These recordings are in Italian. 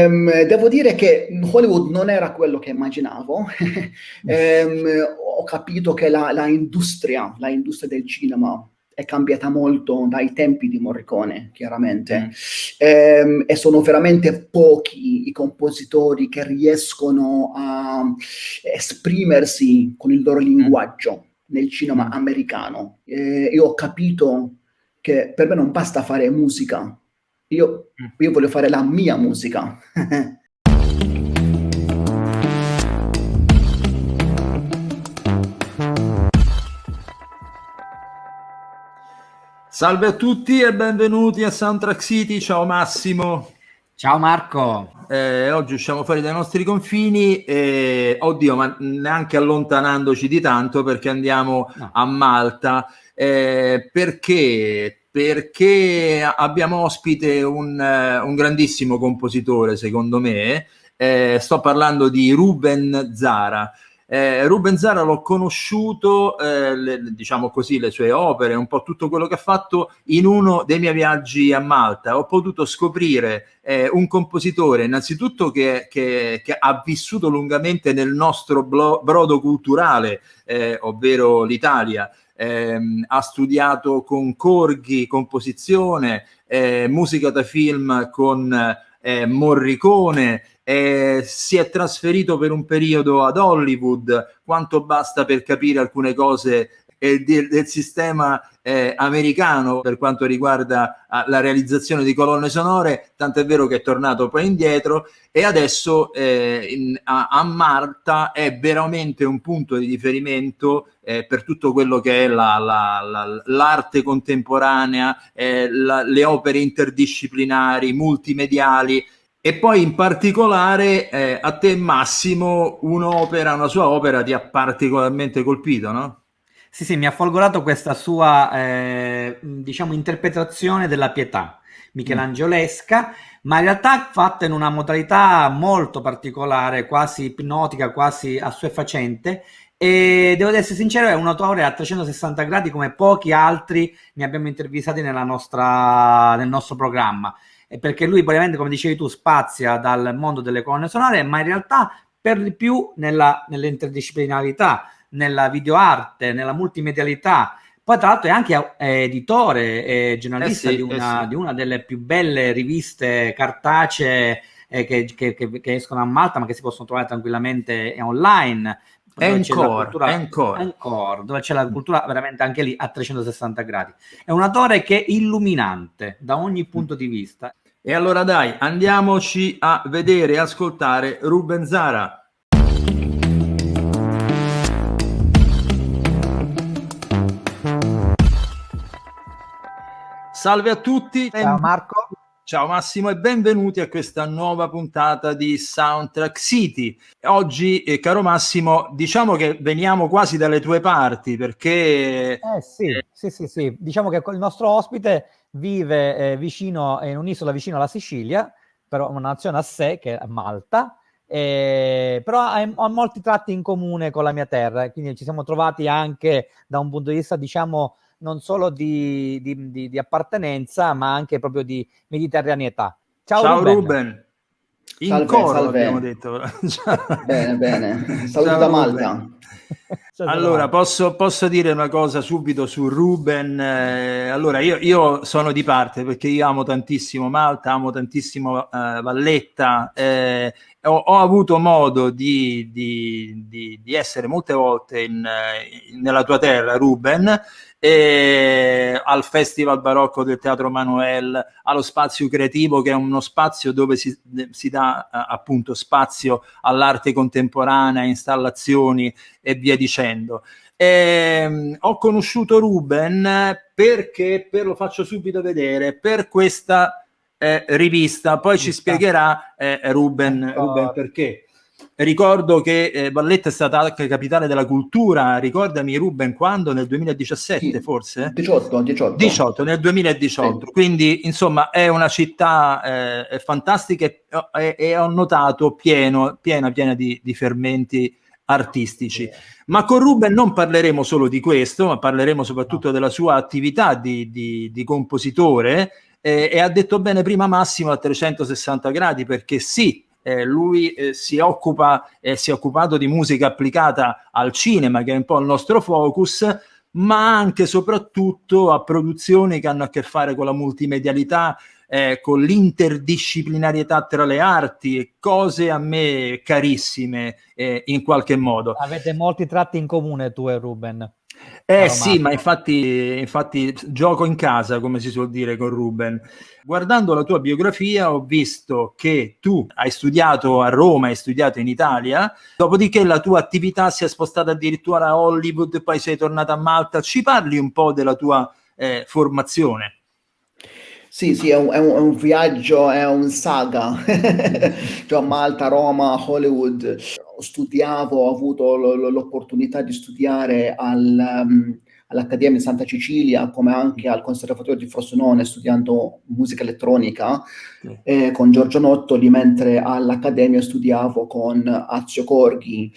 Devo dire che Hollywood non era quello che immaginavo. Ehm, Ho capito che la industria del cinema è cambiata molto dai tempi di Morricone, chiaramente. Mm. E sono veramente pochi i compositori che riescono a esprimersi con il loro linguaggio nel cinema Mm. americano. Io ho capito che per me non basta fare musica, io voglio fare la mia musica. Salve a tutti e benvenuti a Soundtrack City. Ciao Massimo. Ciao Marco. Oggi usciamo fuori dai nostri confini oddio, ma neanche allontanandoci di tanto, perché andiamo a Malta. Perché abbiamo ospite un grandissimo compositore, secondo me. Sto parlando di Ruben Zara. Ruben Zara l'ho conosciuto, diciamo così, le sue opere, un po' tutto quello che ha fatto in uno dei miei viaggi a Malta. Ho potuto scoprire un compositore innanzitutto che ha vissuto lungamente nel nostro brodo culturale, ovvero l'Italia. Ha studiato con Corghi composizione, musica da film con Morricone. Si è trasferito per un periodo ad Hollywood, quanto basta per capire alcune cose del sistema americano per quanto riguarda la realizzazione di colonne sonore, tant'è vero che è tornato poi indietro e adesso a Malta è veramente un punto di riferimento per tutto quello che è l'arte contemporanea, le opere interdisciplinari, multimediali. E poi in particolare a te Massimo una sua opera ti ha particolarmente colpito, no? Sì, mi ha folgorato questa sua, diciamo, interpretazione della Pietà michelangiolesca, ma in realtà fatta in una modalità molto particolare, quasi ipnotica, quasi assuefacente. E devo essere sincero, è un autore a 360 gradi come pochi altri ne abbiamo intervistati nel nostro programma. Perché lui probabilmente, come dicevi tu, spazia dal mondo delle colonne sonore, ma in realtà per di più nell'interdisciplinarità, nella videoarte, nella multimedialità. Poi tra l'altro è anche editore e giornalista di una delle più belle riviste cartacee che escono a Malta, ma che si possono trovare tranquillamente online. Encore, dove c'è la cultura veramente anche lì a 360 gradi. È un autore che è illuminante da ogni punto di vista. E allora dai, andiamoci a vedere e ascoltare Ruben Zara. Salve a tutti. Ciao Marco. Ciao Massimo e benvenuti a questa nuova puntata di Soundtrack City. Oggi, caro Massimo, diciamo che veniamo quasi dalle tue parti perché... Sì. Diciamo che il nostro ospite vive vicino, in un'isola vicino alla Sicilia, però una nazione a sé, che è Malta, però ha molti tratti in comune con la mia terra, quindi ci siamo trovati anche da un punto di vista, diciamo, non solo di appartenenza, ma anche proprio di mediterraneità. Ciao Ruben. In coro abbiamo detto. Bene. Saluto da Malta. Allora, posso dire una cosa subito su Ruben? Allora, io sono di parte perché io amo tantissimo Malta, amo tantissimo Valletta. Ho avuto modo di essere molte volte nella tua terra, Ruben, al Festival Barocco del Teatro Manuel, allo Spazio Creativo, che è uno spazio dove si dà appunto spazio all'arte contemporanea, installazioni e via dicendo. Ho conosciuto Ruben perché, lo faccio subito vedere, per questa rivista, poi ci spiegherà Ruben perché. Ricordo che Valletta è stata anche capitale della cultura, ricordami Ruben, quando? Nel 2017 sì, forse? 18, nel 2018, sì. Quindi insomma è una città fantastica e ho notato piena di fermenti artistici. Ma con Ruben non parleremo solo di questo, ma parleremo soprattutto della sua attività di compositore, e ha detto bene prima Massimo a 360 gradi, perché sì, lui si è occupato di musica applicata al cinema, che è un po' il nostro focus, ma anche e soprattutto a produzioni che hanno a che fare con la multimedialità, con l'interdisciplinarietà tra le arti, cose a me carissime in qualche modo. Avete molti tratti in comune tu e Ruben. Sì, ma infatti gioco in casa, come si suol dire con Ruben. Guardando la tua biografia ho visto che tu hai studiato a Roma, hai studiato in Italia, dopodiché la tua attività si è spostata addirittura a Hollywood, poi sei tornata a Malta. Ci parli un po' della tua formazione? Sì, è un viaggio, è un saga. Cioè, Malta, Roma, Hollywood. Studiavo, ho avuto l'opportunità di studiare all'Accademia di Santa Cecilia, come anche al Conservatorio di Frosinone, studiando musica elettronica con Giorgio Nottoli, mentre all'Accademia studiavo con Azio Corghi.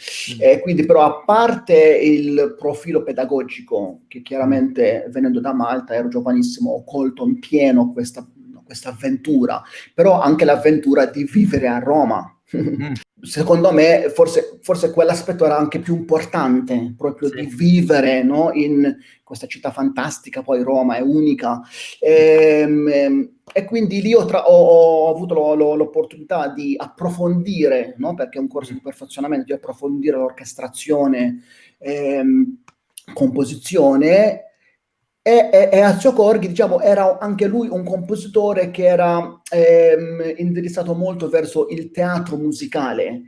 Quindi, però, a parte il profilo pedagogico, che chiaramente venendo da Malta ero giovanissimo, ho colto in pieno questa avventura, però anche l'avventura di vivere a Roma. Secondo me forse quell'aspetto era anche più importante, proprio di vivere, no, in questa città fantastica. Poi Roma è unica, e quindi lì ho avuto l'opportunità di approfondire, no, perché è un corso di perfezionamento, di approfondire l'orchestrazione, composizione. E Azio Corghi, diciamo, era anche lui un compositore che era indirizzato molto verso il teatro musicale,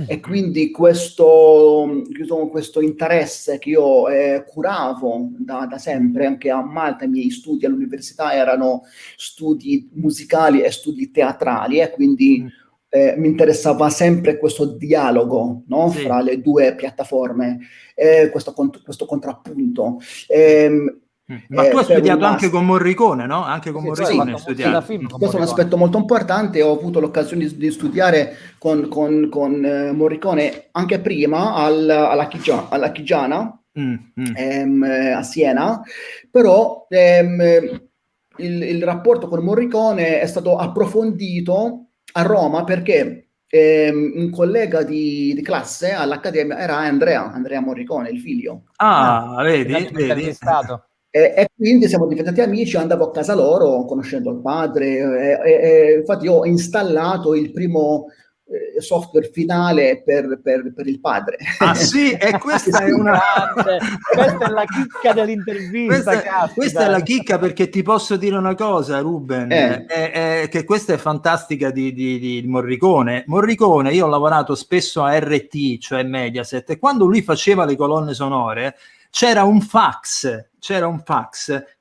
e quindi questo interesse che io curavo da sempre, anche a Malta. I miei studi all'università erano studi musicali e studi teatrali, e quindi mi interessava sempre questo dialogo, no, fra le due piattaforme, questo contrappunto. Ma tu hai studiato anche con Morricone, no? Anche con Morricone hai studiato. Questo è un aspetto molto importante. Ho avuto l'occasione di studiare con Morricone anche prima alla Chigiana, a Siena, però il rapporto con Morricone è stato approfondito a Roma, perché un collega di classe all'Accademia era Andrea Morricone, il figlio. Vedi? E quindi siamo diventati amici, andavo a casa loro conoscendo il padre, e infatti io ho installato il primo software finale per il padre. Ah sì? E questa è una... questa è la chicca dell'intervista. Questa è la chicca, perché ti posso dire una cosa, Ruben, che questa è fantastica di Morricone. Morricone, io ho lavorato spesso a RT, cioè Mediaset, e quando lui faceva le colonne sonore c'era un fax che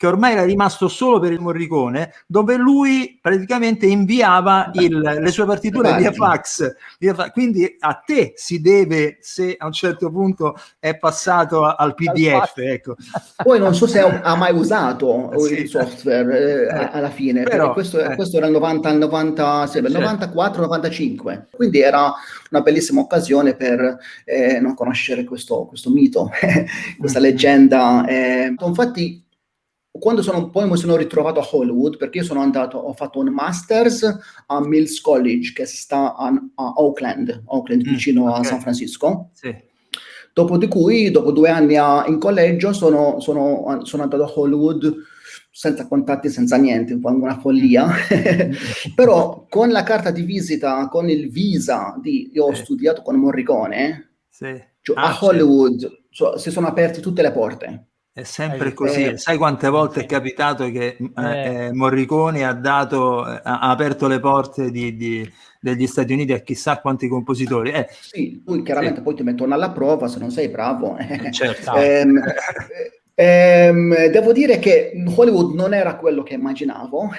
ormai era rimasto solo per il Morricone, dove lui praticamente inviava le sue partiture via fax. Quindi a te si deve, se a un certo punto è passato al PDF, ecco. Poi non so se ha mai usato il software alla fine, però, perché questo era il 94-95, quindi era una bellissima occasione per non conoscere questo mito, questa leggenda. Infatti, quando poi mi sono ritrovato a Hollywood, perché io ho fatto un master's a Mills College, che sta a Oakland, vicino a San Francisco. Dopo 2 anni in collegio sono andato a Hollywood senza contatti, senza niente, un po' una follia. Però con la carta di visita, con il visa io ho studiato con Morricone, a Hollywood si sono aperte tutte le porte. È sempre così. Sai quante volte è capitato che Morricone ha aperto le porte degli Stati Uniti a chissà quanti compositori. Sì, lui chiaramente poi ti mettono alla prova se non sei bravo. Certo. Devo dire che Hollywood non era quello che immaginavo.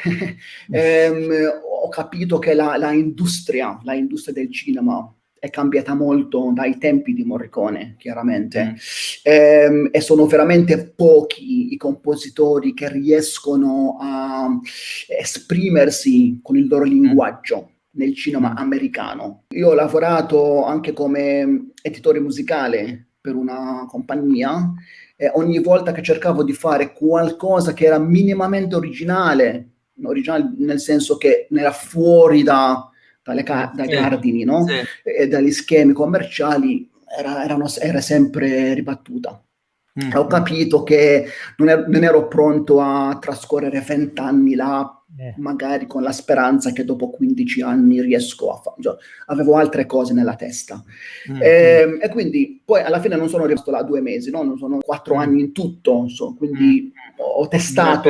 Ho capito che la industria del cinema è cambiata molto dai tempi di Morricone, chiaramente, e sono veramente pochi i compositori che riescono a esprimersi con il loro linguaggio, nel cinema americano. Io ho lavorato anche come editore musicale per una compagnia e ogni volta che cercavo di fare qualcosa che era minimamente originale nel senso che era fuori dai cardini, no? Sì. E dagli schemi commerciali, era sempre ribattuta. Ho capito che non ero pronto a trascorrere 20 anni là, magari con la speranza che dopo 15 anni riesco a fare. Cioè, avevo altre cose nella testa. E quindi poi alla fine non sono rimasto là 2 mesi, no? Non sono 4 anni in tutto. Quindi ho testato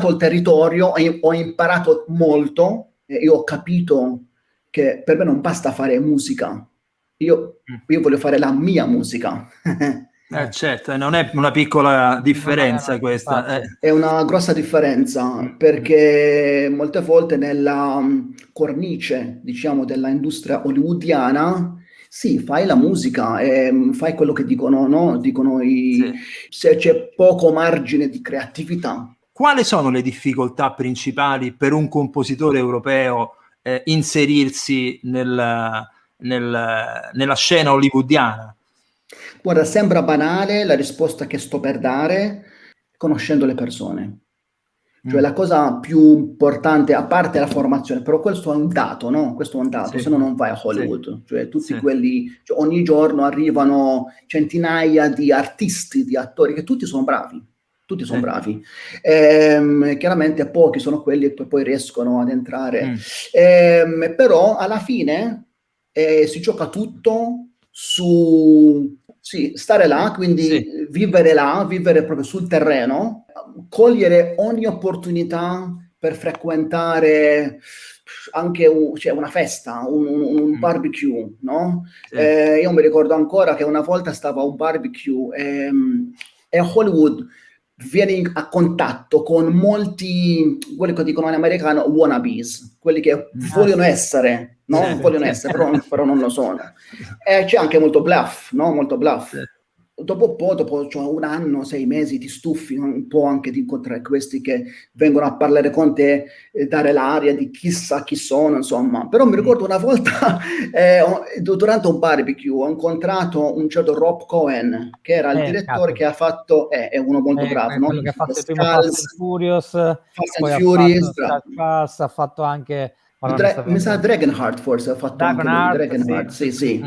il territorio, ho imparato molto e io ho capito che per me non basta fare musica. Io voglio fare la mia musica. Certo, non è una piccola differenza questa. È una grossa differenza perché molte volte nella cornice, diciamo, della industria hollywoodiana, sì, fai la musica e fai quello che dicono, no? Dicono se c'è poco margine di creatività. Quali sono le difficoltà principali per un compositore europeo inserirsi nella scena hollywoodiana? Guarda, sembra banale la risposta che sto per dare, conoscendo le persone. Cioè la cosa più importante, a parte la formazione, però questo è un dato, no? Questo è un dato, se no non vai a Hollywood. Cioè tutti quelli, cioè, ogni giorno arrivano centinaia di artisti, di attori, che tutti sono bravi. Tutti sono bravi. Chiaramente pochi sono quelli che poi riescono ad entrare. Però alla fine si gioca tutto su stare là, quindi vivere là, vivere proprio sul terreno, cogliere ogni opportunità per frequentare anche una festa, un barbecue, no? Io mi ricordo ancora che una volta stavo a un barbecue e a Hollywood vieni a contatto con molti, quelli che dicono in americano wannabes, quelli che vogliono essere, no? Vogliono essere, però non lo sono. E c'è anche molto bluff, no? Molto bluff. Dopo cioè un anno, 6 mesi, ti stufi un po' anche di incontrare questi che vengono a parlare con te, dare l'aria di chissà chi sono, insomma. Però mi ricordo una volta, durante un barbecue, ho incontrato un certo Rob Cohen, che era il direttore che ha fatto, è uno molto bravo, no? Quello che ha fatto il primo Fast and Furious, poi ha fatto anche... mi sa Dragonheart forse, ha fatto anche lui, Dragonheart, sì.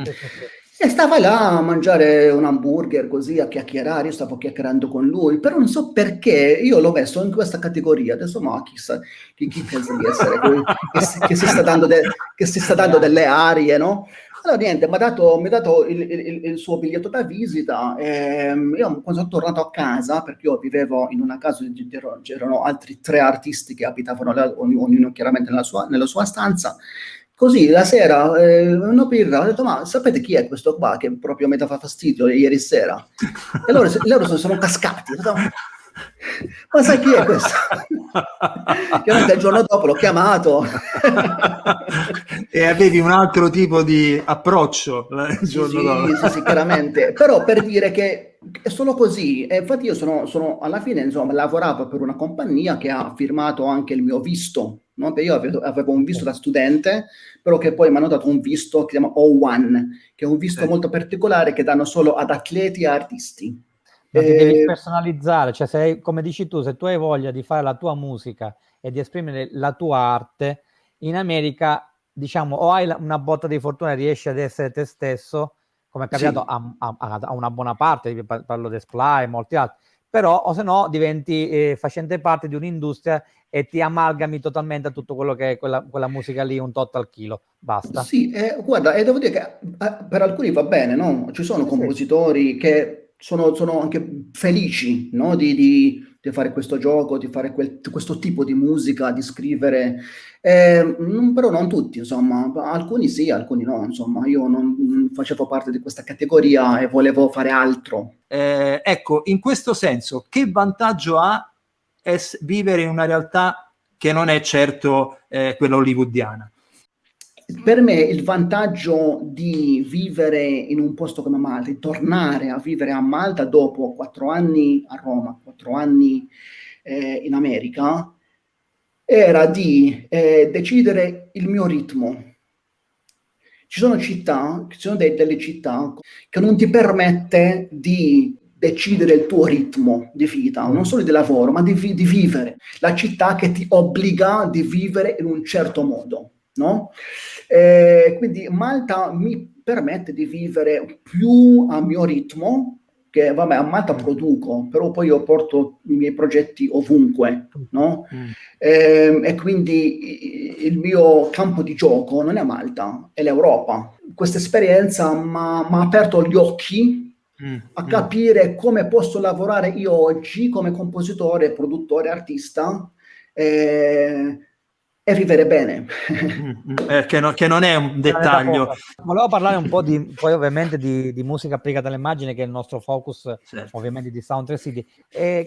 E stava là a mangiare un hamburger così, a chiacchierare, io stavo chiacchierando con lui, però non so perché io l'ho messo in questa categoria, adesso ma chissà chi pensa di essere lui, che si sta dando delle arie, no? Allora niente, mi ha dato il suo biglietto da visita e io quando sono tornato a casa, perché io vivevo in una casa, c'erano altri 3 artisti che abitavano là, ognuno chiaramente nella sua stanza. Così la sera, una birra, ho detto, ma sapete chi è questo qua che proprio mi dava fastidio ieri sera? E loro sono cascati. Ho detto, ma sai chi è questo? Chiaramente il giorno dopo l'ho chiamato. E avevi un altro tipo di approccio il giorno dopo. Sì, chiaramente. Però per dire che è solo così. E infatti io sono alla fine, insomma, lavoravo per una compagnia che ha firmato anche il mio visto. No? Perché io avevo un visto da studente, però che poi mi hanno dato un visto che si chiama O1, che è un visto molto particolare che danno solo ad atleti e artisti. Ma ti devi personalizzare, cioè come dici tu, se tu hai voglia di fare la tua musica e di esprimere la tua arte, in America, diciamo, o hai una botta di fortuna e riesci ad essere te stesso, come è capitato a una buona parte, parlo di Sply e molti altri, però o se no diventi facente parte di un'industria e ti amalgami totalmente a tutto quello che è quella musica lì, un tot al chilo, basta. Sì, guarda, e devo dire che per alcuni va bene, no? Ci sono compositori che sono anche felici, no? Di fare questo gioco, di fare questo tipo di musica, di scrivere, però non tutti, insomma, alcuni sì, alcuni no, insomma, io non facevo parte di questa categoria e volevo fare altro. Ecco, in questo senso, che vantaggio ha vivere in una realtà che non è certo quella hollywoodiana? Per me il vantaggio di vivere in un posto come Malta, di tornare a vivere a Malta dopo 4 anni a Roma, 4 anni in America, era di decidere il mio ritmo. Ci sono delle città che non ti permette di decidere il tuo ritmo di vita, non solo di lavoro, ma di vivere. La città che ti obbliga di vivere in un certo modo, no? Quindi Malta mi permette di vivere più a mio ritmo, che vabbè, a Malta produco, però poi io porto i miei progetti ovunque, no? E quindi il mio campo di gioco non è Malta, è l'Europa. Questa esperienza mi ha aperto gli occhi a capire come posso lavorare io oggi come compositore, produttore, artista e vivere bene. Che non è un dettaglio. Volevo parlare un po' poi ovviamente di musica applicata all'immagine, che è il nostro focus, Certo. ovviamente, di Sound 3 City.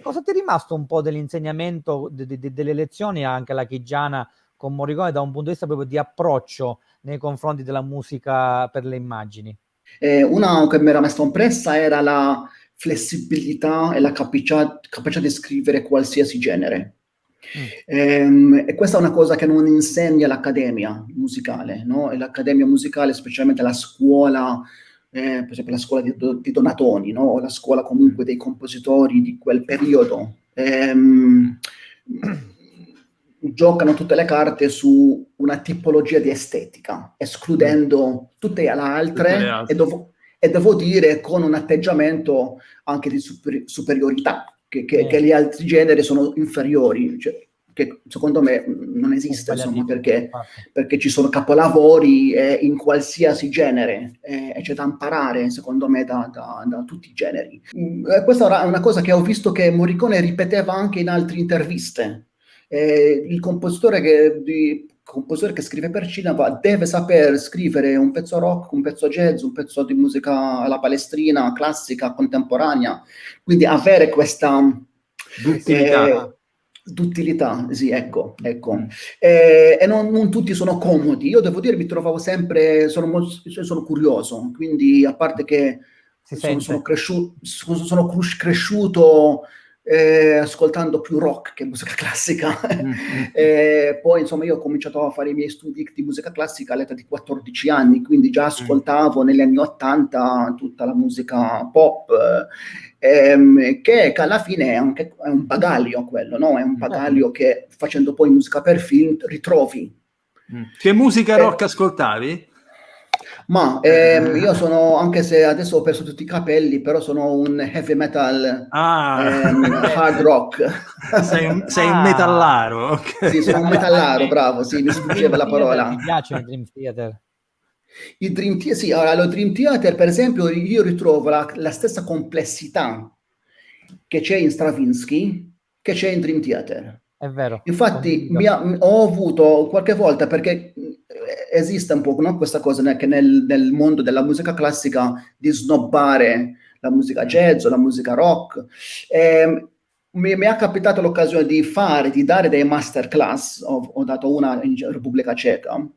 Cosa ti è rimasto un po' dell'insegnamento delle lezioni anche alla Chigiana con Morricone da un punto di vista proprio di approccio nei confronti della musica per le immagini? Una che mi era messa impressa era la flessibilità e la capacità di scrivere qualsiasi genere. E questa è una cosa che non insegna l'accademia musicale, no? E l'accademia musicale, specialmente la scuola, per esempio la scuola di Donatoni, no? O la scuola comunque dei compositori di quel periodo, giocano tutte le carte su una tipologia di estetica, escludendo tutte le altre, e devo dire con un atteggiamento anche di superiorità, che gli altri generi sono inferiori, cioè, che secondo me non esiste, insomma, perché ci sono capolavori in qualsiasi genere e c'è da imparare, secondo me, da tutti i generi. Questa era una cosa che ho visto che Morricone ripeteva anche in altre interviste. Il compositore che scrive per cinema deve saper scrivere un pezzo rock, un pezzo jazz, un pezzo di musica alla palestrina, classica, contemporanea, quindi avere questa d'utilità, sì, ecco. E non tutti sono comodi. Io devo dire, mi trovavo sempre, sono curioso, quindi a parte che sono cresciuto ascoltando più rock che musica classica. Poi insomma io ho cominciato a fare i miei studi di musica classica all'età di 14 anni, quindi già ascoltavo negli anni 80 tutta la musica pop, che alla fine è un bagaglio quello, no? È un bagaglio che facendo poi musica per film ritrovi. Che musica rock ascoltavi? Ma io sono, anche se adesso ho perso tutti i capelli, però sono un heavy metal, hard rock. Sei un metallaro. Okay. Sì, sono un metallaro, bravo, sì, mi sfuggeva la parola. Mi piace il Dream Theater. Il Dream Theater, sì, allora, lo Dream Theater, per esempio, io ritrovo la stessa complessità che c'è in Stravinsky, che c'è in Dream Theater. È vero. Infatti ho avuto qualche volta, perché esiste un po', no, questa cosa che nel mondo della musica classica di snobbare la musica jazz o la musica rock. Mi è capitato l'occasione di dare dei masterclass, ho dato una in Repubblica Ceca,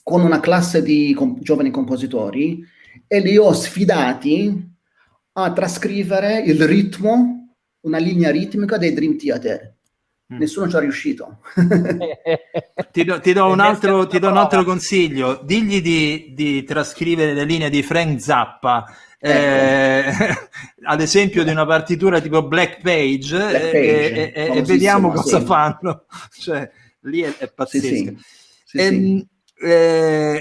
con una classe di giovani compositori, e li ho sfidati a trascrivere il ritmo, una linea ritmica dei Dream Theater. Nessuno ci è riuscito. Ti do un altro consiglio. Digli di trascrivere le linee di Frank Zappa, ad esempio di una partitura tipo Black Page, e vediamo cosa fanno. Cioè, lì è pazzesco. Sì.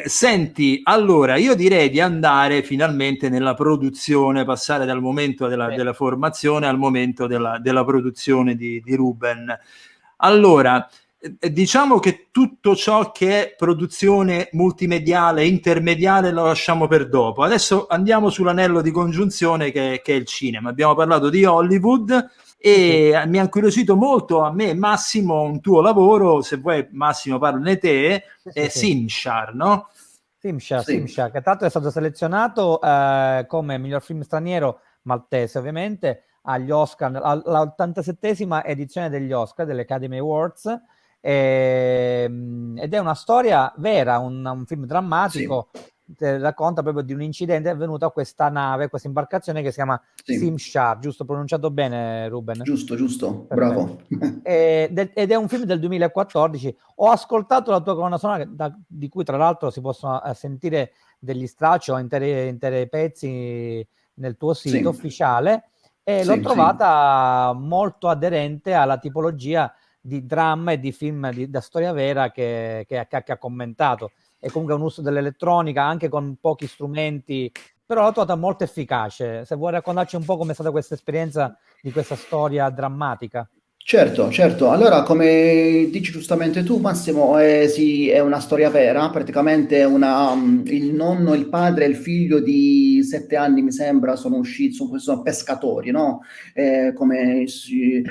Senti, allora io direi di andare finalmente nella produzione, passare dal momento della formazione al momento della produzione di Ruben. Allora, diciamo che tutto ciò che è produzione multimediale, intermediale, lo lasciamo per dopo. Adesso andiamo sull'anello di congiunzione che è il cinema. Abbiamo parlato di Hollywood e mi ha incuriosito molto a me, Massimo, un tuo lavoro, se vuoi Massimo parlane te, è Simshar, no? Simshar, che tra l'altro è stato selezionato come miglior film straniero maltese, ovviamente, agli Oscar, all'87esima edizione degli Oscar, delle Academy Awards, ed è una storia vera, un film drammatico, racconta proprio di un incidente avvenuto a questa nave, questa imbarcazione che si chiama Simshar, giusto pronunciato bene, Ruben? Giusto, Perfetto. bravo. Ed è un film del 2014. Ho ascoltato la tua colonna sonora, di cui tra l'altro si possono sentire degli stracci o interi pezzi nel tuo sito ufficiale, e l'ho trovata molto aderente alla tipologia di dramma e di film da storia vera che ha commentato. È comunque un uso dell'elettronica anche con pochi strumenti, però l'ho trovata molto efficace. Se vuoi raccontarci un po' com'è stata questa esperienza di questa storia drammatica. Certo. Allora, come dici giustamente tu, Massimo, sì, è una storia vera. Praticamente il nonno, il padre e il figlio di 7 anni, mi sembra, sono usciti, sono pescatori, no? Come si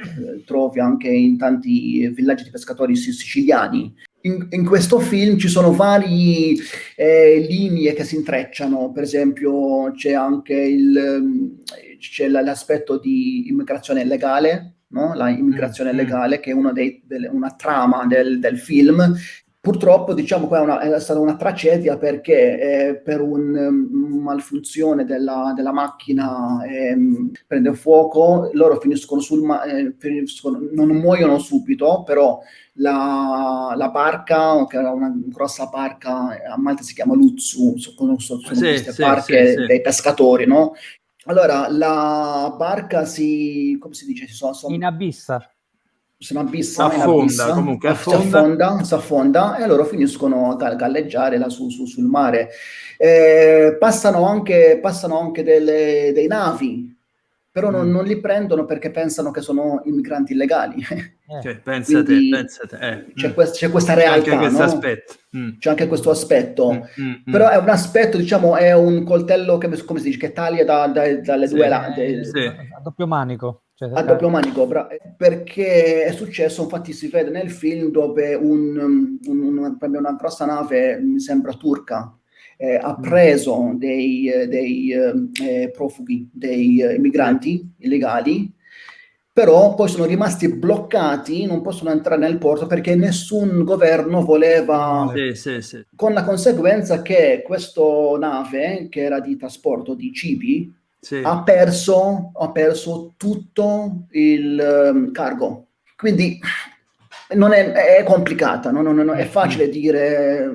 trovi anche in tanti villaggi di pescatori siciliani. In questo film ci sono varie linee che si intrecciano. Per esempio, c'è anche c'è l'aspetto di immigrazione illegale, no? La immigrazione legale, che è una trama del film. Purtroppo, diciamo, qua è stata una tragedia perché per una malfunzione della macchina prende fuoco, loro finiscono non muoiono subito, però la barca, che era una grossa barca, a Malta si chiama Luzzu, sono queste barche dei pescatori, no? Allora, la barca come si dice? In abissa. Si affonda, e loro finiscono a galleggiare là sul mare. Passano anche dei navi, però non li prendono perché pensano che sono immigranti illegali. Pensa te. C'è questa realtà, c'è anche questo aspetto. C'è anche questo aspetto. Però è un aspetto, diciamo, è un coltello che, come si dice, che taglia dalle due lati. A doppio manico. A doppio manico, perché è successo, infatti si vede nel film, dove una grossa nave, mi sembra turca, ha preso dei profughi, dei immigranti illegali, però poi sono rimasti bloccati, non possono entrare nel porto perché nessun governo voleva, con la conseguenza che questa nave, che era di trasporto di cibi, ha perso tutto il cargo. Quindi è complicata, non è facile dire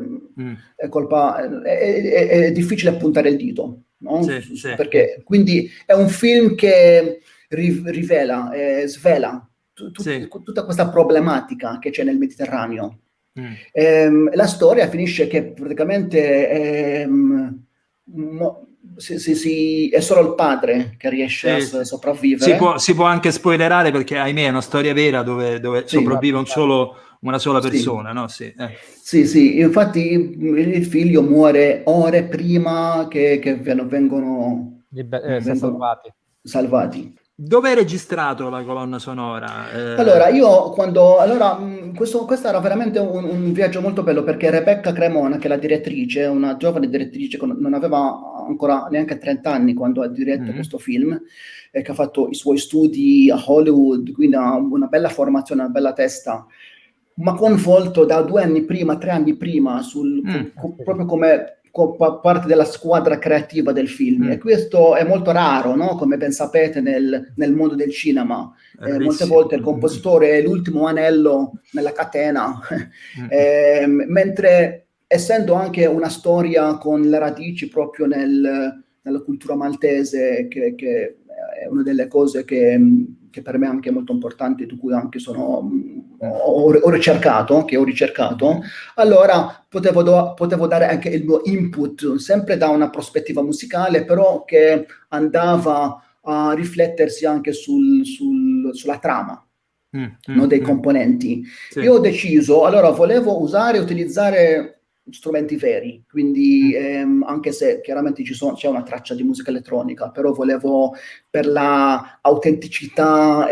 è colpa, è difficile puntare il dito, no? Perché quindi è un film che svela tutta questa problematica che c'è nel Mediterraneo. La storia finisce che praticamente è solo il padre che riesce a sopravvivere. Si può anche spoilerare, perché ahimè è una storia vera dove sopravvive una sola persona, no? Sì, infatti il figlio muore ore prima che vengono salvati. Dove hai registrato la colonna sonora? Allora, questo era veramente un viaggio molto bello, perché Rebecca Cremona, che è la direttrice, una giovane direttrice, non aveva ancora neanche 30 anni quando ha diretto questo film, che ha fatto i suoi studi a Hollywood, quindi ha una bella formazione, una bella testa, ma coinvolto da 2 anni prima, 3 anni prima, proprio come parte della squadra creativa del film. E questo è molto raro, no? Come ben sapete, nel mondo del cinema. Molte volte il compositore è l'ultimo anello nella catena, mentre, essendo anche una storia con le radici proprio nella cultura maltese, che è una delle cose che per me è anche molto importante, di cui anche ho ricercato, allora potevo dare anche il mio input, sempre da una prospettiva musicale, però che andava a riflettersi anche sulla trama, no, dei componenti. Io ho deciso, allora volevo utilizzare strumenti veri, quindi anche se chiaramente c'è una traccia di musica elettronica, però volevo, per la autenticità,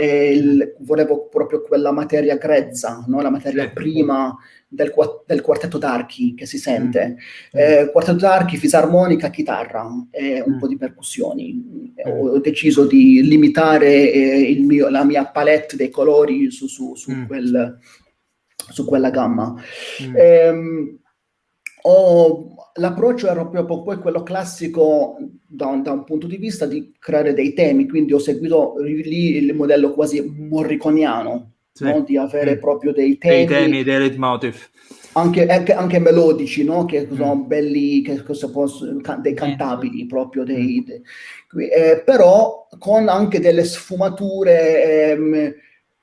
volevo proprio quella materia grezza, no? La materia prima del quartetto d'archi che si sente. Quartetto d'archi, fisarmonica, chitarra e un po' di percussioni. Ho deciso di limitare la mia palette dei colori su quella gamma. l'approccio era proprio poi quello classico da un punto di vista di creare dei temi, quindi ho seguito lì il modello quasi morriconiano, Sì. no? Di avere proprio dei Dei temi, temi, dei leitmotiv. anche melodici, no? Che sono belli, dei cantabili proprio, però con anche delle sfumature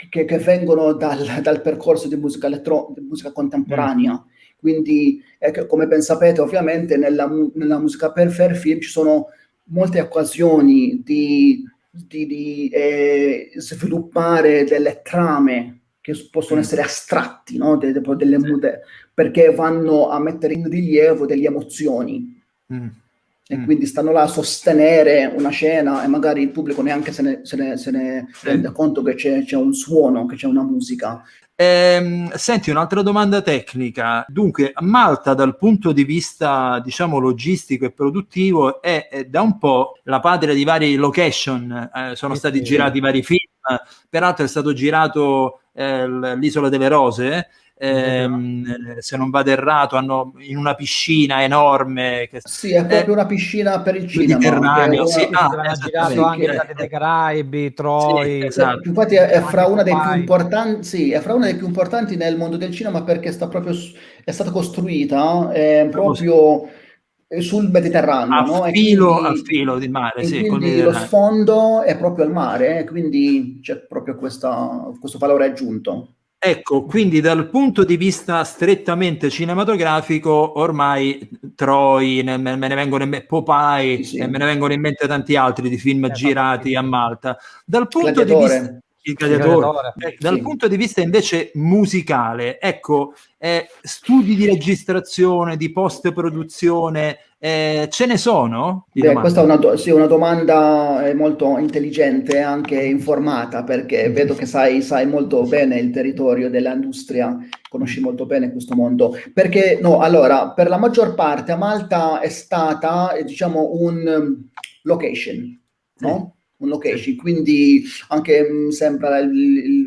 che vengono dal percorso di musica di musica contemporanea. Quindi, come ben sapete, ovviamente nella musica per film ci sono molte occasioni di sviluppare delle trame che possono essere astratti, no? Perché vanno a mettere in rilievo delle emozioni. E quindi stanno là a sostenere una scena e magari il pubblico neanche se ne rende conto che c'è un suono, che c'è una musica. Senti, un'altra domanda tecnica. Dunque, Malta dal punto di vista, diciamo, logistico e produttivo è da un po' la patria di varie location, sono stati girati vari film, peraltro è stato girato l'Isola delle Rose, se non vado errato, hanno in una piscina enorme. Sì, è proprio una piscina per il cinema. Mediterraneo, sì. Hanno girato anche Pirati dei Caraibi, Troy. Sì, esatto. Infatti è fra una dei più importanti, sì, è fra una dei più importanti nel mondo del cinema perché è stata costruita proprio sul Mediterraneo, no? A filo di mare, e sì. quindi lo sfondo è proprio al mare, quindi c'è proprio questo valore aggiunto. Ecco, quindi dal punto di vista strettamente cinematografico, ormai Troy, me ne vengono in mente Popeye, Sì. e me ne vengono in mente tanti altri di film girati a Malta. Dal punto di vista Il Gladiatore. Dal punto di vista invece musicale, ecco, studi di registrazione, di post-produzione, ce ne sono? Questa è una domanda molto intelligente e anche informata, perché vedo che sai molto bene il territorio dell'industria, conosci molto bene questo mondo. Perché allora, per la maggior parte a Malta è stata, diciamo, un location, no? Un location, quindi anche sembra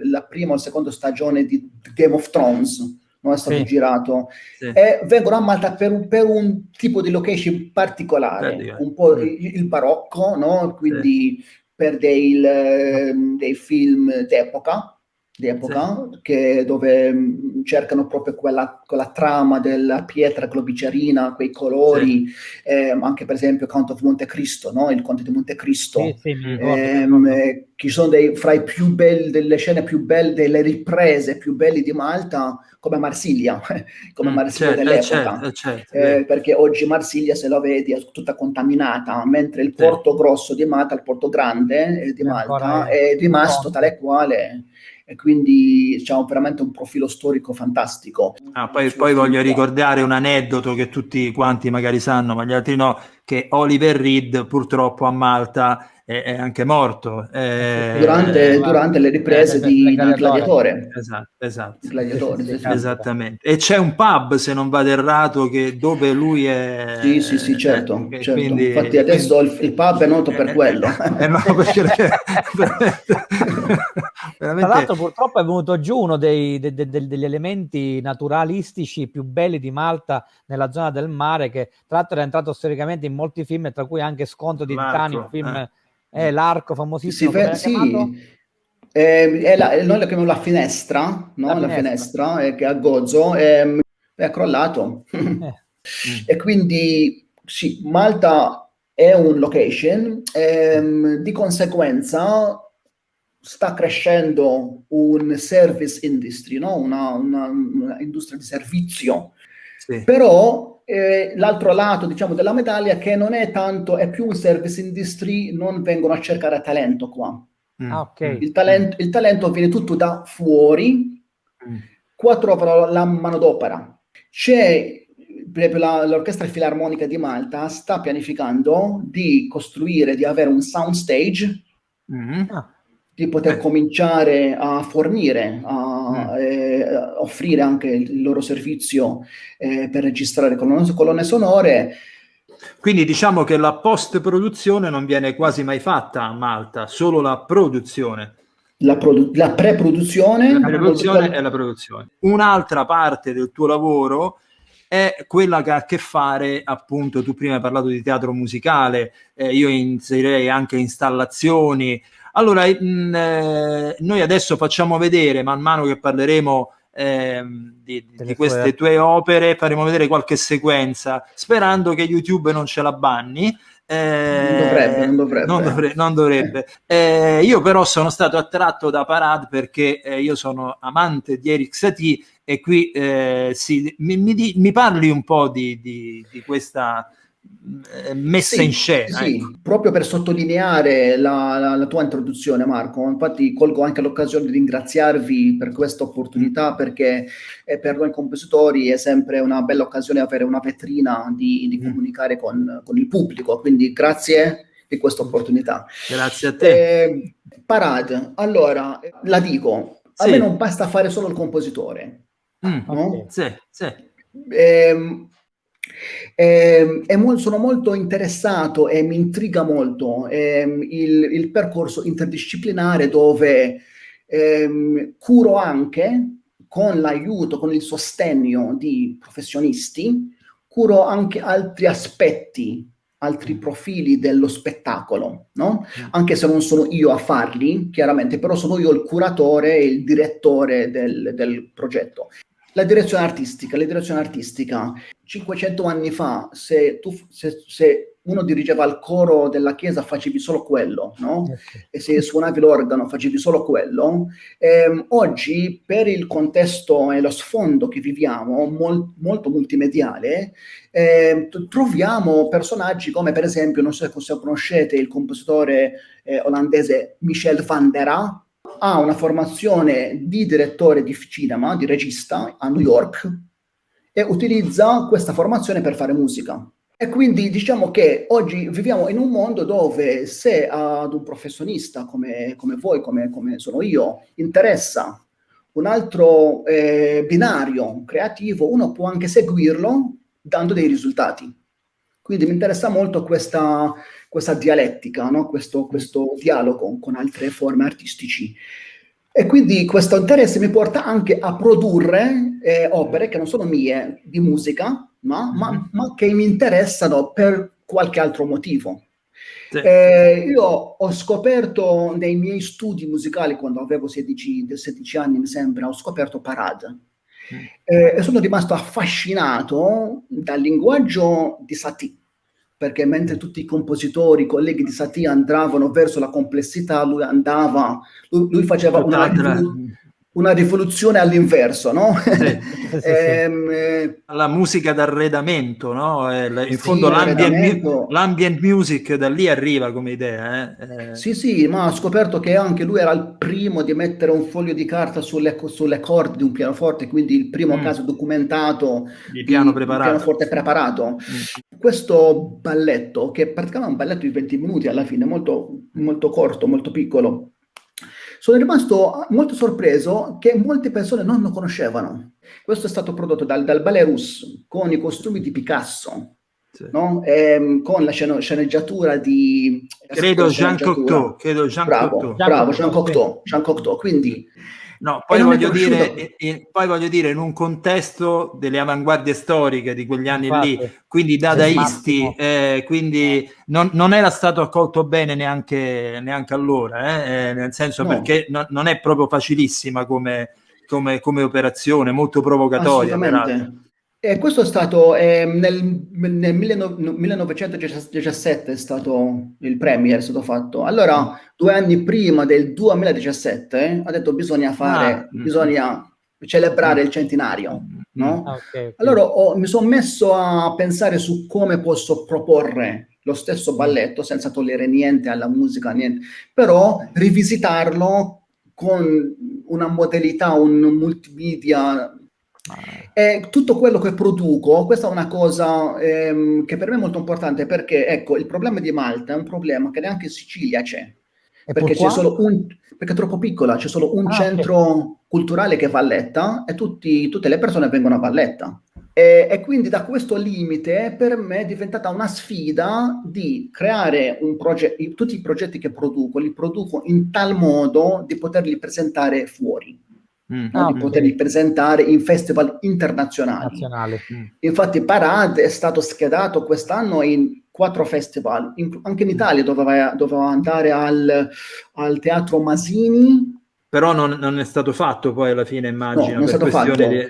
la prima o la seconda stagione di Game of Thrones non è stato girato, e vengono a Malta per un tipo di location particolare, un po' il barocco, no? Quindi per dei film d'epoca dove cercano proprio quella quella della pietra globicerina, quei colori, anche per esempio Count of Monte Cristo, no? Il Conte di Monte Cristo. Ci sono fra i più belli, delle scene più belle, delle riprese più belle di Malta, come Marsiglia, dell'epoca, perché oggi Marsiglia, se lo vedi, è tutta contaminata, mentre il porto grosso di Malta, il porto grande di Malta, è rimasto tale quale, e quindi c'è veramente un profilo storico fantastico. Poi voglio ricordare un aneddoto che tutti quanti magari sanno, ma gli altri no, che Oliver Reed purtroppo a Malta è anche morto durante le riprese di Gladiatore. Esatto. Gladiatore, esattamente. E c'è un pub, se non vado errato, dove lui è. Sì, certo. Quindi, infatti adesso il pub è noto per quello. Tra l'altro purtroppo è venuto giù uno degli elementi naturalistici più belli di Malta nella zona del mare, che tra l'altro era entrato storicamente in molti film, tra cui anche Scontro di Titani, un film l'arco famosissimo. Noi lo chiamiamo La Finestra, no? La finestra che a Gozo è crollato. E quindi sì, Malta è un location, di conseguenza sta crescendo un service industry, no? Una industria di servizio. Però l'altro lato, diciamo, della medaglia è che non è tanto, è più un service industry, non vengono a cercare talento qua. Il talento viene tutto da fuori, qua trovano la manodopera. C'è l'Orchestra Filarmonica di Malta sta pianificando di costruire, di avere un soundstage, di poter cominciare a fornire, offrire anche il loro servizio per registrare colonne sonore. Quindi diciamo che la post-produzione non viene quasi mai fatta a Malta, solo la produzione. La pre-produzione. La pre-produzione e la produzione. Un'altra parte del tuo lavoro è quella che ha a che fare, appunto, tu prima hai parlato di teatro musicale, io inserirei anche installazioni. Allora, noi adesso facciamo vedere, man mano che parleremo di queste tue opere, faremo vedere qualche sequenza, sperando che YouTube non ce la banni. Non dovrebbe. Io però sono stato attratto da Parade perché io sono amante di Erik Satie, e qui mi parli un po' di questa messa in scena. Sì, ecco. proprio per sottolineare la tua introduzione, Marco. Infatti colgo anche l'occasione di ringraziarvi per questa opportunità, perché per noi compositori è sempre una bella occasione avere una vetrina di comunicare con il pubblico, quindi grazie di questa opportunità. Grazie a te. Parade, allora, la dico, a me non basta fare solo il compositore, no? Sì. Sono molto interessato e mi intriga molto il percorso interdisciplinare, dove curo anche, con l'aiuto, con il sostegno di professionisti, curo anche altri aspetti, altri profili dello spettacolo, no? Anche se non sono io a farli, chiaramente, però sono io il curatore e il direttore del progetto. La direzione artistica. 500 anni fa, se uno dirigeva il coro della chiesa, facevi solo quello, no? E se suonavi l'organo, facevi solo quello. Oggi, per il contesto e lo sfondo che viviamo, molto multimediale, troviamo personaggi come, per esempio, non so se conoscete il compositore olandese Michel van der Aa. Ha una formazione di direttore di cinema, di regista a New York, e utilizza questa formazione per fare musica. E quindi diciamo che oggi viviamo in un mondo dove, se ad un professionista come voi, come sono io, interessa un altro binario creativo, uno può anche seguirlo dando dei risultati. Quindi mi interessa molto questa dialettica, no? Questo dialogo con altre forme artistici. E quindi questo interesse mi porta anche a produrre opere che non sono mie di musica, ma che mi interessano per qualche altro motivo. Sì. Io ho scoperto nei miei studi musicali, quando avevo 16 anni, mi sembra, ho scoperto Parade. E sono rimasto affascinato dal linguaggio di Satie, perché mentre tutti i compositori, i colleghi di Satie andavano verso la complessità, lui faceva una rivoluzione all'inverso, no? Sì. La musica d'arredamento, no? In fondo l'ambient music da lì arriva come idea. Sì, ma ho scoperto che anche lui era il primo di mettere un foglio di carta sulle corde di un pianoforte, quindi il primo caso documentato di pianoforte preparato. Questo balletto, che praticamente è un balletto di 20 minuti alla fine, molto, molto corto, molto piccolo, sono rimasto molto sorpreso che molte persone non lo conoscevano. Questo è stato prodotto dal Ballet Russe, con i costumi di Picasso, sì, no? Con la sceneggiatura di... Credo Jean Cocteau. Bravo, Jean Cocteau. Quindi... No, poi voglio dire, in un contesto delle avanguardie storiche di quegli anni lì, quindi dadaisti, quindi non era stato accolto bene neanche allora, nel senso, no, perché non è proprio facilissima come operazione, molto provocatoria. Assolutamente. Questo è stato nel 1917, è stato il premiere, è stato fatto. Allora, 2 anni prima del 2017, ha detto bisogna celebrare il centenario, no? Okay. Allora mi sono messo a pensare su come posso proporre lo stesso balletto, senza togliere niente alla musica, niente, però rivisitarlo con una modalità, un multimedia. Tutto quello che produco, questa è una cosa che per me è molto importante, perché ecco, il problema di Malta è un problema che neanche in Sicilia c'è, perché perché è troppo piccola, c'è solo un centro culturale che è Valletta, e tutte le persone vengono a Valletta, e quindi da questo limite per me è diventata una sfida di creare un progetto. Tutti i progetti che produco li produco in tal modo di poterli presentare fuori. no? Di poterli presentare in festival internazionali. Nazionali. Infatti Parade è stato schedato quest'anno in 4 festival, anche in Italia doveva andare al Teatro Masini. Però non è stato fatto poi alla fine, immagino. No, non è per stato fatto. Di,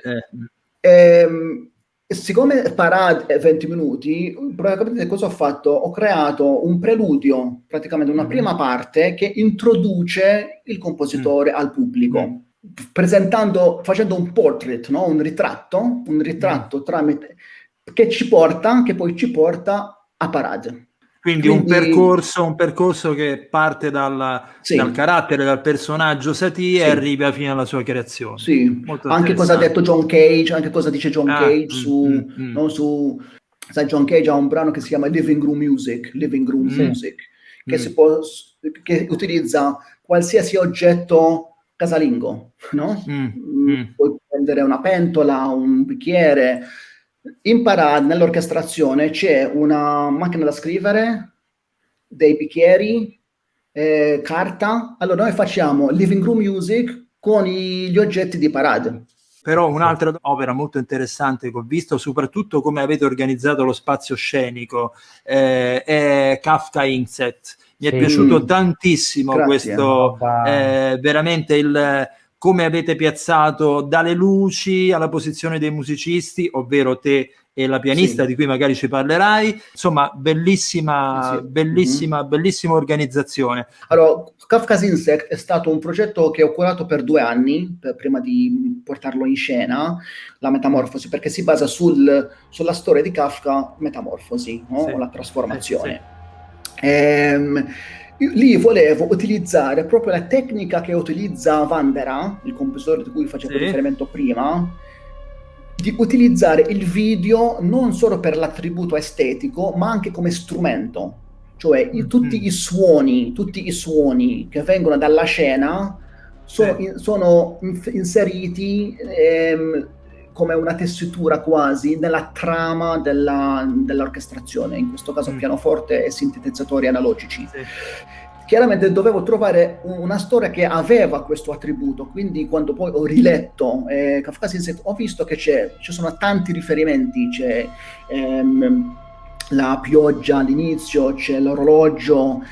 Siccome Parade è 20 minuti, probabilmente cosa ho fatto? Ho creato un preludio, praticamente una prima parte che introduce il compositore al pubblico, facendo un portrait, no? Un ritratto tramite che poi ci porta a Parade. Quindi un percorso che parte dal carattere, dal personaggio Satie e arriva fino alla sua creazione. Sì, anche cosa ha detto John Cage, anche cosa dice John Cage sai, John Cage ha un brano che si chiama Living Room Music, che utilizza qualsiasi oggetto casalingo, no? Puoi prendere una pentola, un bicchiere. In Parade, nell'orchestrazione, c'è una macchina da scrivere, dei bicchieri, carta. Allora noi facciamo living room music con gli oggetti di Parade. Però un'altra opera molto interessante che ho visto, soprattutto come avete organizzato lo spazio scenico, è Kafka Inset. Mi è piaciuto tantissimo. Grazie. Questo, veramente come avete piazzato dalle luci alla posizione dei musicisti, ovvero te e la pianista di cui magari ci parlerai. Insomma, bellissima organizzazione. Allora, Kafka's Insect è stato un progetto che ho curato per 2 anni, prima di portarlo in scena, la Metamorfosi, perché si basa sulla storia di Kafka, Metamorfosi, no? La trasformazione. Lì volevo utilizzare proprio la tecnica che utilizza Vandera, il compositore di cui facevo riferimento prima, di utilizzare il video non solo per l'attributo estetico, ma anche come strumento. Cioè tutti i suoni che vengono dalla scena sono inseriti come una tessitura quasi nella trama dell'orchestrazione, in questo caso pianoforte e sintetizzatori analogici. Chiaramente dovevo trovare una storia che aveva questo attributo, quindi quando poi ho riletto Kafka's Insect ho visto che ci sono tanti riferimenti, c'è la pioggia all'inizio, c'è l'orologio,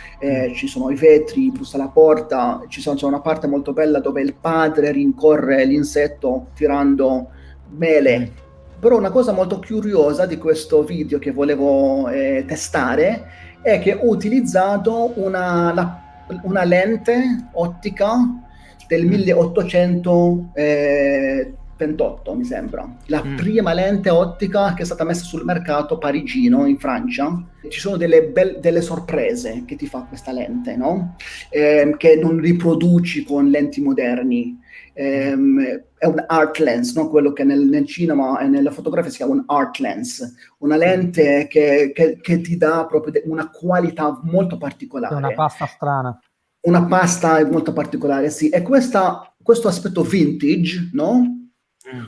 ci sono i vetri, bussa alla porta, c'è una parte molto bella dove il padre rincorre l'insetto tirando mele. Però una cosa molto curiosa di questo video che volevo testare è che ho utilizzato una lente ottica del 1828, mi sembra. La prima lente ottica che è stata messa sul mercato parigino in Francia. Ci sono delle sorprese che ti fa questa lente, no? Che non riproduci con lenti moderni. È un art lens, no? Quello che nel cinema e nella fotografia si chiama un art lens, una lente che ti dà proprio una qualità molto particolare. Una pasta strana. Una pasta molto particolare, sì. E questo aspetto vintage, no?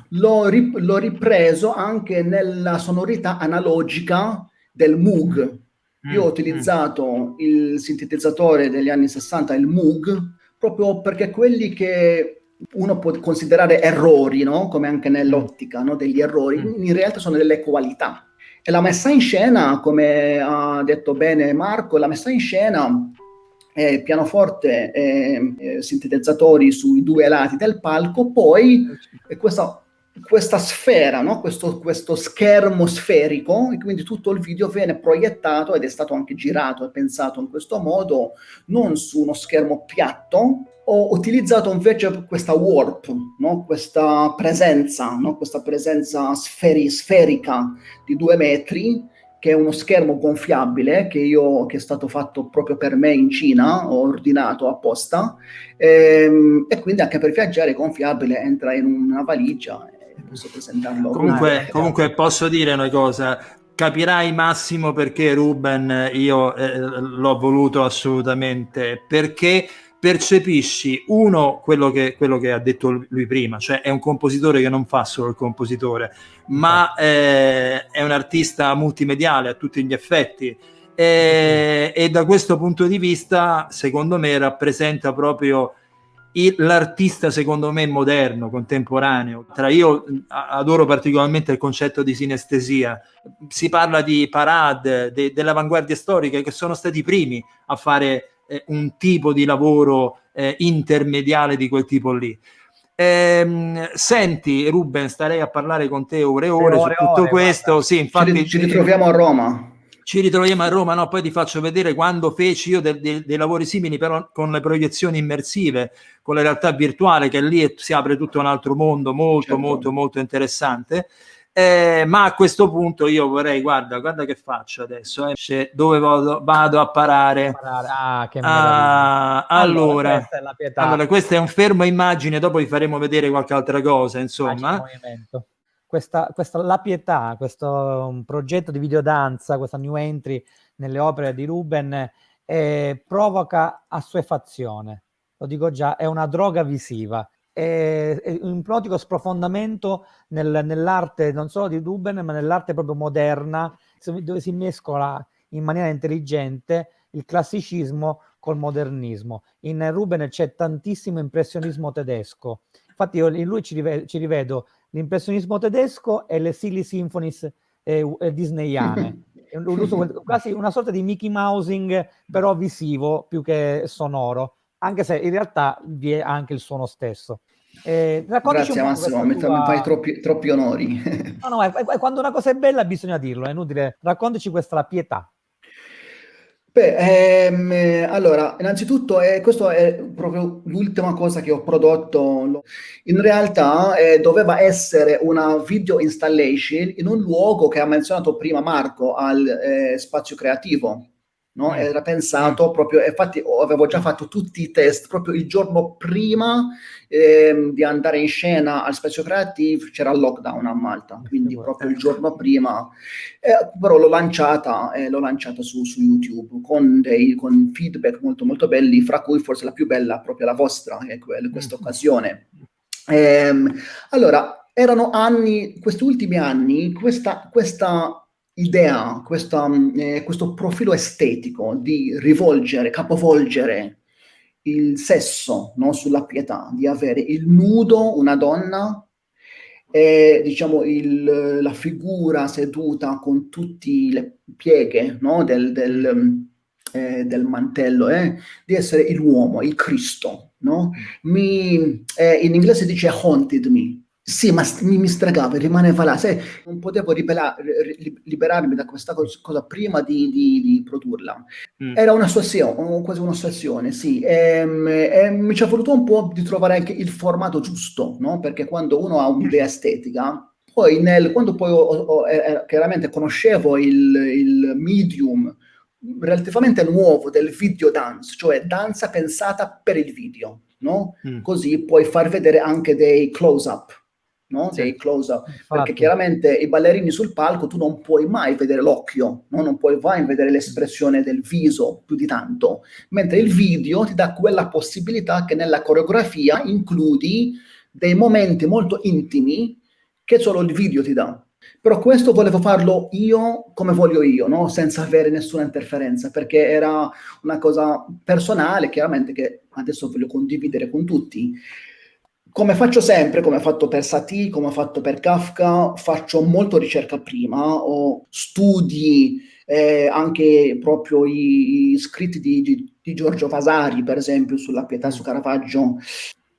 L'ho ripreso anche nella sonorità analogica del Moog. Io ho utilizzato il sintetizzatore degli anni 60, il Moog, proprio perché quelli che uno può considerare errori, no? Come anche nell'ottica, no? Degli errori, in realtà sono delle qualità. E la messa in scena, come ha detto bene Marco, la messa in scena pianoforte e sintetizzatori sui 2 lati del palco, poi questa sfera, no? questo schermo sferico, e quindi tutto il video viene proiettato ed è stato anche girato e pensato in questo modo, non su uno schermo piatto. Ho utilizzato invece questa warp, no? Questa presenza, no? Questa presenza sferica di 2 metri, che è uno schermo gonfiabile che è stato fatto proprio per me in Cina, ho ordinato apposta, e quindi anche per viaggiare gonfiabile, entra in una valigia e posso presentarlo. Comunque posso dire una cosa, capirai Massimo perché Ruben io l'ho voluto assolutamente, perché percepisci quello che ha detto lui prima, cioè è un compositore che non fa solo il compositore, ma è un artista multimediale a tutti gli effetti, e da questo punto di vista secondo me rappresenta proprio l'artista secondo me moderno, contemporaneo. Io adoro particolarmente il concetto di sinestesia. Si parla di parade, delle avanguardie storiche che sono stati i primi a fare un tipo di lavoro intermediale di quel tipo lì. Senti Ruben, starei a parlare con te ore e ore su tutto questo. Guarda. Sì, infatti Ci ritroviamo a Roma. Ci ritroviamo a Roma, no? Poi ti faccio vedere quando feci io dei lavori simili, però con le proiezioni immersive, con la realtà virtuale, che lì si apre tutto un altro mondo molto, Certo. molto interessante. Ma a questo punto io vorrei, guarda che faccio adesso, dove vado a parare. Ah, che meraviglia. Allora, questa è la Pietà. allora, questo è un fermo immagine, dopo vi faremo vedere qualche altra cosa, insomma. Movimento. Questa La Pietà, questo progetto di videodanza, questa new entry nelle opere di Ruben, provoca assuefazione, lo dico già, è una droga visiva, è un ipnotico sprofondamento nell'arte non solo di Ruben, ma nell'arte proprio moderna, dove si mescola in maniera intelligente il classicismo col modernismo. In Ruben c'è tantissimo impressionismo tedesco, infatti io in lui ci rivedo l'impressionismo tedesco e le silly symphonies disneyane. L'uso quasi una sorta di Mickey Mousing, però visivo più che sonoro, anche se in realtà vi è anche il suono stesso. Grazie Massimo, mi fai troppi onori. No, quando una cosa è bella bisogna dirlo, è inutile. Raccontaci questa La Pietà. Allora, innanzitutto, questa è proprio l'ultima cosa che ho prodotto. In realtà doveva essere una video installation in un luogo che ha menzionato prima Marco, al Spazio Creativo. No? Era pensato proprio, infatti avevo già fatto tutti i test proprio il giorno prima di andare in scena al Spazio Creativo, c'era il lockdown a Malta, quindi proprio il giorno prima, però l'ho lanciata su YouTube con feedback molto molto belli, fra cui forse la più bella proprio la vostra, questa occasione. Allora, erano questi ultimi anni, questa idea, questo profilo estetico di capovolgere il sesso, no, sulla Pietà, di avere il nudo, una donna, e diciamo la figura seduta con tutte le pieghe, no, del mantello, di essere l'uomo, il Cristo, no? In inglese dice haunted me. Sì, ma mi stregava, rimaneva là. Non potevo liberarmi da questa cosa prima di produrla. Era un'ossessione, quasi un'ossessione, sì. Mi ci è voluto un po' di trovare anche il formato giusto, no? Perché quando uno ha un'idea estetica, poi quando poi chiaramente conoscevo il medium relativamente nuovo del video dance, cioè danza pensata per il video, no? Così puoi far vedere anche dei close-up. No? Sì. Dei close-up, perché chiaramente i ballerini sul palco tu non puoi mai vedere l'occhio, no? Non puoi mai vedere l'espressione del viso più di tanto, mentre il video ti dà quella possibilità che nella coreografia includi dei momenti molto intimi che solo il video ti dà. Però questo volevo farlo io come voglio io, no? Senza avere nessuna interferenza, perché era una cosa personale, chiaramente, che adesso voglio condividere con tutti. Come faccio sempre, come ho fatto per Satie, come ho fatto per Kafka, faccio molto ricerca prima, ho studi, anche proprio i scritti di Giorgio Vasari, per esempio, sulla Pietà su Caravaggio.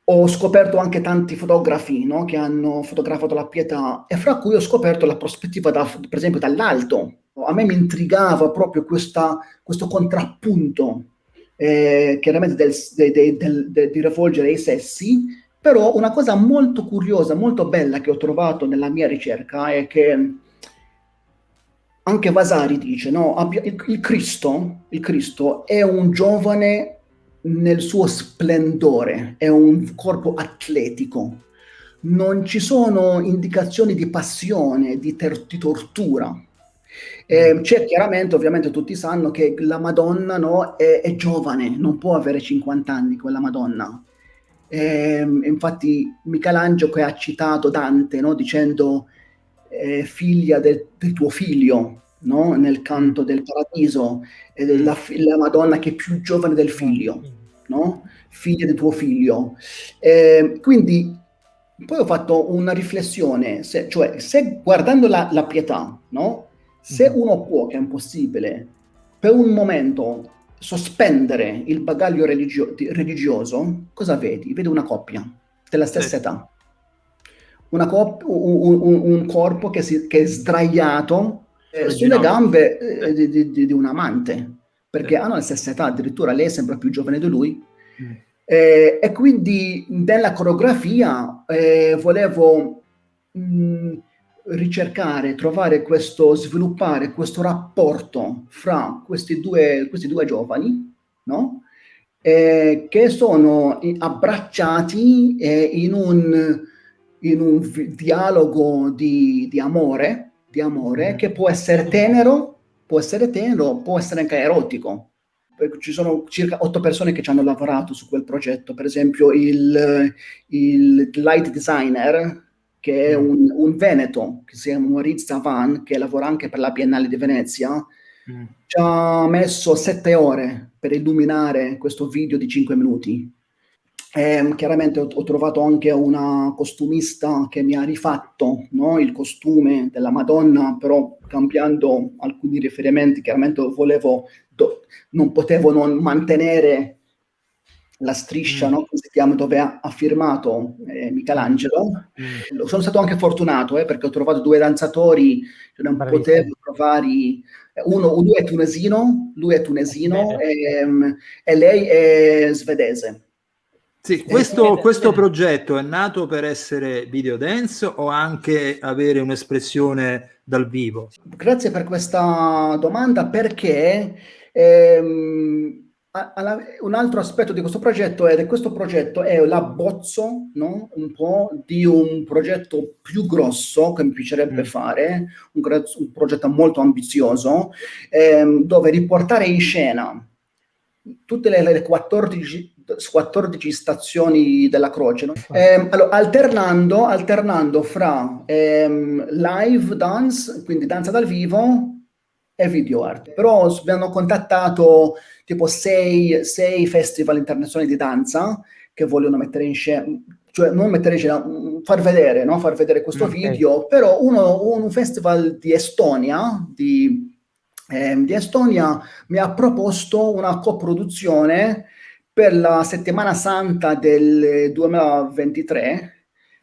Ho scoperto anche tanti fotografi, no, che hanno fotografato la Pietà, e fra cui ho scoperto la prospettiva, per esempio, dall'alto. A me mi intrigava proprio questo contrappunto, chiaramente di rivolgere i sessi. Però una cosa molto curiosa, molto bella che ho trovato nella mia ricerca è che anche Vasari dice, no, il Cristo è un giovane nel suo splendore, è un corpo atletico, non ci sono indicazioni di passione, di tortura. C'è chiaramente, ovviamente tutti sanno che la Madonna, no, è giovane, non può avere 50 anni quella Madonna. Infatti Michelangelo che ha citato Dante, no, dicendo figlia del tuo figlio, no, nel canto del paradiso, la Madonna che è più giovane del figlio. no? Figlia di tuo figlio. Quindi poi ho fatto una riflessione, cioè se guardando la pietà, no? Se uno può, che è impossibile, per un momento sospendere il bagaglio religioso, cosa vedi? Vedi una coppia della stessa età, un corpo che è sdraiato sulle gambe di un amante, perché hanno la stessa età, addirittura lei sembra più giovane di lui. E quindi nella coreografia volevo sviluppare questo rapporto fra questi due giovani, no? Che sono abbracciati in un dialogo di amore, che può essere tenero, può essere anche erotico. Ci sono circa 8 persone che ci hanno lavorato su quel progetto, per esempio il light designer, che è un veneto, che si chiama Maurice Zavan, che lavora anche per la Biennale di Venezia, ci ha messo 7 ore per illuminare questo video di 5 minuti. Chiaramente ho trovato anche una costumista che mi ha rifatto, no, il costume della Madonna, però cambiando alcuni riferimenti. Chiaramente non potevo non mantenere la striscia, no, che si chiama, dove ha firmato Michelangelo. Sono stato anche fortunato, perché ho trovato 2 danzatori che non potevo trovare. Lui è tunesino e lei è svedese. Sì, questo progetto è nato per essere video dance o anche avere un'espressione dal vivo? Grazie per questa domanda, perché un altro aspetto di questo progetto è che questo progetto è l'abbozzo, no? Un po' di un progetto più grosso che mi piacerebbe fare, un progetto molto ambizioso, dove riportare in scena tutte le 14 stazioni della croce, no? Allora, alternando fra live dance, quindi danza dal vivo, e video art. Però mi hanno contattato tipo 6 festival internazionali di danza che vogliono mettere in scena, cioè non mettere in scena, far vedere questo video. Però un festival di Estonia, di Estonia, mi ha proposto una coproduzione per la Settimana Santa del 2023,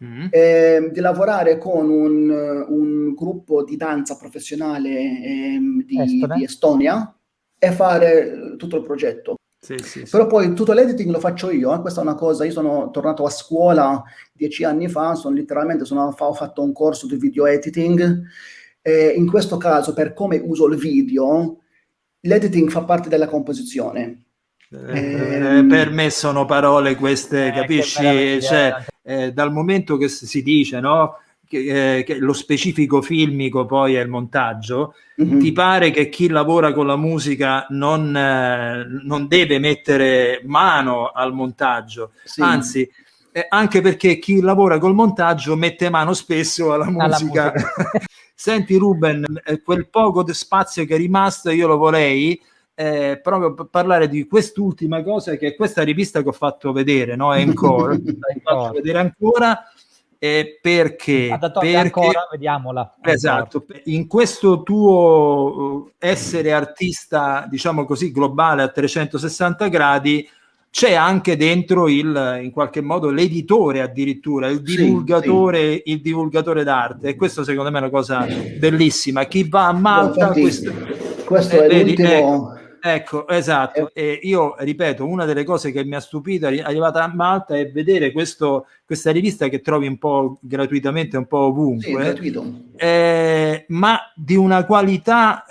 di lavorare con un gruppo di danza professionale di Estonia e fare tutto il progetto. Sì. Però poi tutto l'editing lo faccio io, questa è una cosa. Io sono tornato a scuola 10 anni fa, ho fatto un corso di video editing. In questo caso, per come uso il video, l'editing fa parte della composizione. Per me sono parole queste, capisci? Dal momento che si dice, no, che lo specifico filmico poi è il montaggio, ti pare che chi lavora con la musica non deve mettere mano al montaggio, anzi, anche perché chi lavora col montaggio mette mano spesso alla musica. Senti Ruben, quel poco di spazio che è rimasto io lo vorrei proprio per parlare di quest'ultima cosa, che è questa rivista che ho fatto vedere, no? Encore, l'hai fatto vedere ancora, perché ancora, vediamola. Esatto, in questo tuo essere artista, diciamo così, globale a 360 gradi, c'è anche dentro in qualche modo l'editore, addirittura il divulgatore d'arte, e questo secondo me è una cosa bellissima. Chi va a Malta, questo è l'ultimo. Ecco, esatto. E io ripeto, una delle cose che mi ha stupito arrivata a Malta è vedere questa rivista che trovi un po' gratuitamente, un po' ovunque, ma di una qualità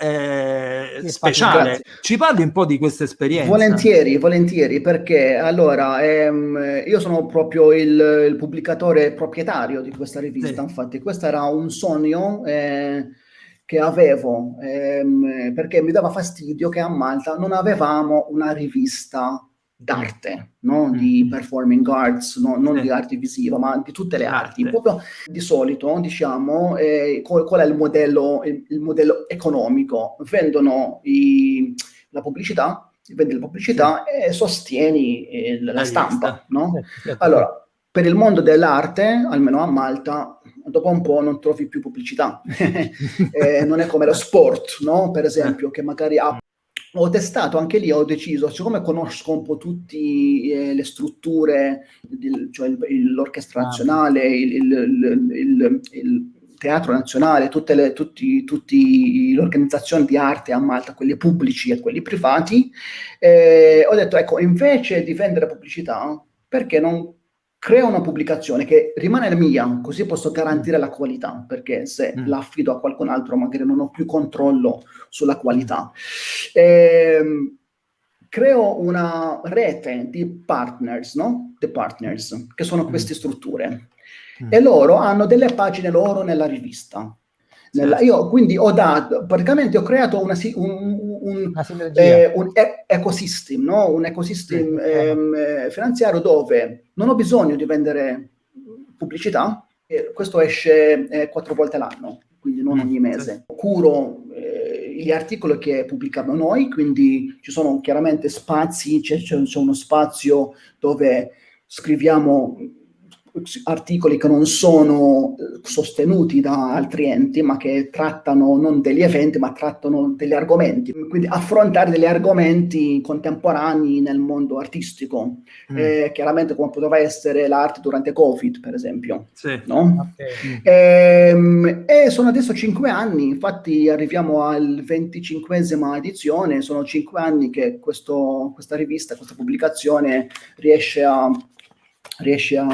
speciale. Grazie. Ci parli un po' di questa esperienza? Volentieri, perché allora io sono proprio il pubblicatore proprietario di questa rivista. Infatti questo era un sogno che avevo, perché mi dava fastidio che a Malta non avevamo una rivista d'arte, no? Di performing arts, non di arte visiva, ma di tutte le arti. Proprio di solito, diciamo, qual è il modello economico? Vendono la pubblicità vendi la pubblicità e sostieni la stampa, no? Certo. Allora, per il mondo dell'arte, almeno a Malta, dopo un po' non trovi più pubblicità. Non è come lo sport, no? Per esempio, che magari ho testato anche lì, ho deciso, siccome conosco un po' tutte le strutture, cioè l'orchestra nazionale, il teatro nazionale, tutte le organizzazioni di arte a Malta, quelli pubblici e quelli privati, ho detto, ecco, invece di vendere pubblicità, perché non creo una pubblicazione che rimane mia, così posso garantire la qualità, perché se la affido a qualcun altro magari non ho più controllo sulla qualità. Creo una rete di partners, no? The partners, che sono queste strutture. E loro hanno delle pagine loro nella rivista. Io quindi praticamente ho creato un ecosystem, no? Un ecosystem finanziario dove non ho bisogno di vendere pubblicità, e questo esce 4 volte l'anno, quindi non ogni mese. Curo gli articoli che pubblichiamo noi, quindi ci sono chiaramente spazi, c'è uno spazio dove scriviamo articoli che non sono sostenuti da altri enti, ma che trattano non degli eventi, ma trattano degli argomenti. Quindi affrontare degli argomenti contemporanei nel mondo artistico, chiaramente come poteva essere l'arte durante Covid, per esempio. Sì. No? E sono adesso 5 anni, infatti arriviamo al 25esima edizione, sono 5 anni che questa rivista, questa pubblicazione riesce a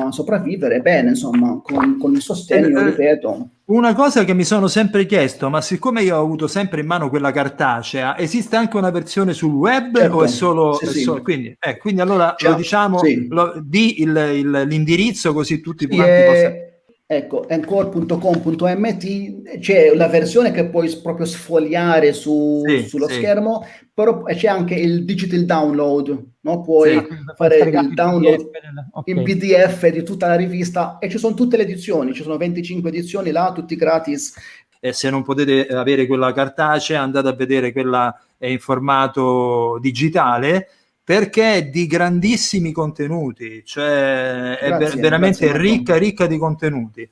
sopravvivere bene, insomma, con il sostegno, ripeto. Una cosa che mi sono sempre chiesto, ma siccome io ho avuto sempre in mano quella cartacea, esiste anche una versione sul web? Certo. O è solo... Sì. Quindi allora lo diciamo, sì. di l'indirizzo così tutti quanti possono... Ecco, encore.com.mt c'è la versione che puoi proprio sfogliare sullo schermo, però c'è anche il digital download, no? Puoi fare il download in PDF di tutta la rivista e ci sono tutte le edizioni, ci sono 25 edizioni là, tutti gratis. E se non potete avere quella cartacea, andate a vedere quella in formato digitale, perché è di grandissimi contenuti, cioè è veramente ricca di contenuti.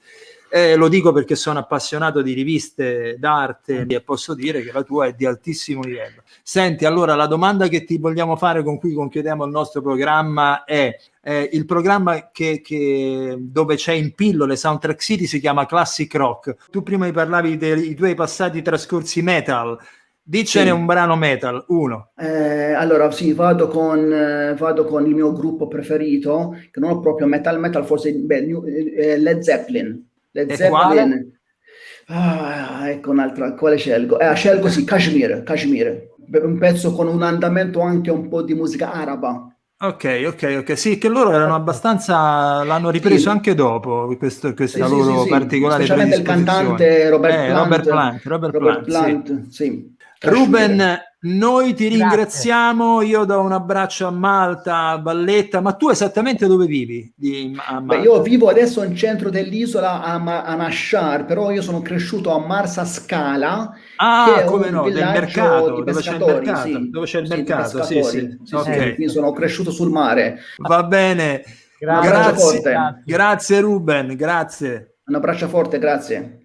Lo dico perché sono appassionato di riviste d'arte e posso dire che la tua è di altissimo livello. Senti, allora la domanda che ti vogliamo fare, con cui conchiudiamo il nostro programma, è il programma dove c'è in pillole Soundtrack City, si chiama Classic Rock. Tu prima mi parlavi dei tuoi passati trascorsi metal. Dicene un brano metal, uno. Allora sì, vado con il mio gruppo preferito, che non ho proprio metal, forse Led Zeppelin. Quale? Ecco un'altra, quale scelgo? Scelgo sì, Kashmir, un pezzo con un andamento anche un po' di musica araba. Ok, sì, che loro erano abbastanza, l'hanno ripreso anche dopo questa loro particolare specialmente il cantante Robert Plant. Sì. Ruben, noi ti ringraziamo, io do un abbraccio a Malta, a Valletta, ma tu esattamente dove vivi a Malta? Io vivo adesso in centro dell'isola a Nashar, però io sono cresciuto a Marsa Scala, che è un villaggio di pescatori, dove c'è il mercato, sì. Quindi sono cresciuto sul mare. Va bene, grazie Ruben, grazie. Un abbraccio forte, grazie.